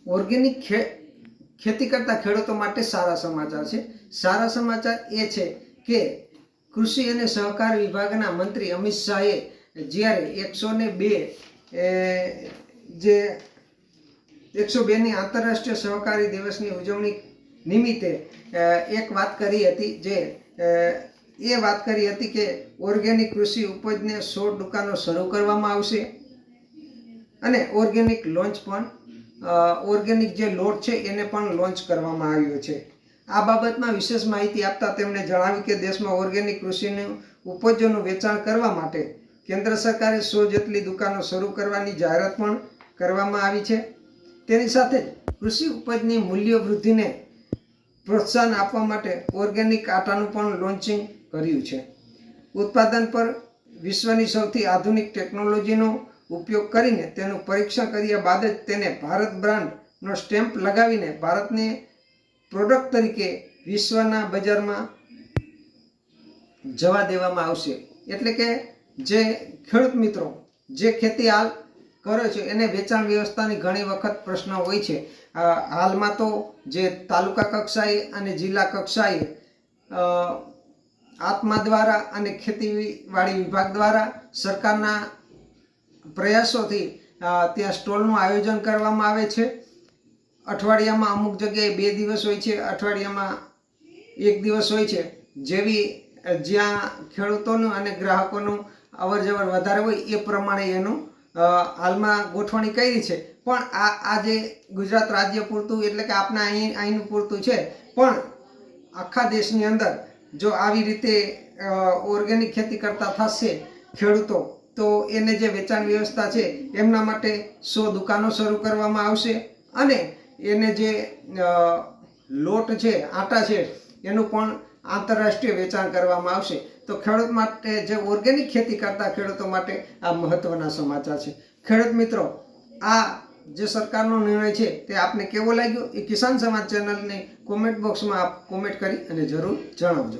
Organic ખેતી કરતા ખેડૂતો માટે સારા સમાચાર છે। સારા સમાચાર એ છે કે કૃષિ અને સહકાર વિભાગના મંત્રી અમિત શાહે જ્યારે 102 જે 102ની આંતરરાષ્ટ્રીય સહકારી દિવસની ઉજવણી નિમિત્તે એક વાત કરી હતી, જે એ વાત કરી હતી કે ઓર્ગેનિક કૃષિ ઉપજને 100 દુકાનો શરૂ કરવામાં આવશે અને ઓર્ગેનિક લોન્ચ પણ ઓર્ગેનિક જે લોટ છે એને પણ લોન્ચ કરવામાં આવ્યો છે। આ બાબતમાં વિશેષ માહિતી આપતા તેમણે જણાવ્યું કે દેશમાં ઓર્ગેનિક કૃષિનું ઉપજોનું વેચાણ કરવા માટે કેન્દ્ર સરકારે 100 જેટલી દુકાનો શરૂ કરવાની જાહેરાત પણ કરવામાં આવી છે। તેની સાથે જ કૃષિ ઉપજની મૂલ્ય વૃદ્ધિને પ્રોત્સાહન આપવા માટે ઓર્ગેનિક આટાનું પણ લોન્ચિંગ કર્યું છે। ઉત્પાદન પર વિશ્વની સૌથી આધુનિક ટેકનોલોજીનો ઉપયોગ કરીને તેનું પરીક્ષણ કર્યા બાદ જ તેને ભારત બ્રાન્ડનો સ્ટેમ્પ લગાવીને ભારતને પ્રોડક્ટ તરીકે વિશ્વના બજારમાં જવા દેવામાં આવશે। એટલે કે જે ખેડૂત મિત્રો જે ખેતી હાલ કરે છે એને વેચાણ વ્યવસ્થાની ઘણી વખત પ્રશ્ન હોય છે। હાલમાં તો જે તાલુકા કક્ષાએ અને જિલ્લા કક્ષાએ આત્મા દ્વારા અને ખેતીવાડી વિભાગ દ્વારા સરકારના પ્રયાસોથી ત્યાં સ્ટોલનું આયોજન કરવામાં આવે છે। અઠવાડિયામાં અમુક જગ્યાએ 2 દિવસ હોય છે, અઠવાડિયામાં 1 દિવસ હોય છે, જેવી જ્યાં ખેડૂતોનું અને ગ્રાહકોનું અવર જવર વધારે હોય એ પ્રમાણે એનું હાલમાં ગોઠવણી કરી છે। પણ આ જે ગુજરાત રાજ્ય પૂરતું એટલે કે આપણા અહીંનું પૂરતું છે, પણ આખા દેશની અંદર જો આવી રીતે ઓર્ગેનિક ખેતી કરતા થશે ખેડૂતો, તો એને જે વેચાણ વ્યવસ્થા છે એમના માટે 100 દુકાનો શરૂ કરવામાં આવશે અને એને જે લોટ છે, આટા છે, એનું પણ આંતરરાષ્ટ્રીય વેચાણ કરવામાં આવશે। તો ખેડૂત માટે, જે ઓર્ગેનિક ખેતી કરતા ખેડૂતો માટે આ મહત્વના સમાચાર છે। ખેડૂત મિત્રો, આ જે સરકારનો નિર્ણય છે તે આપને કેવો લાગ્યો એ કિસાન સમાજ ચેનલની કોમેન્ટ બોક્સમાં આપ કોમેન્ટ કરી અને જરૂર જણાવજો।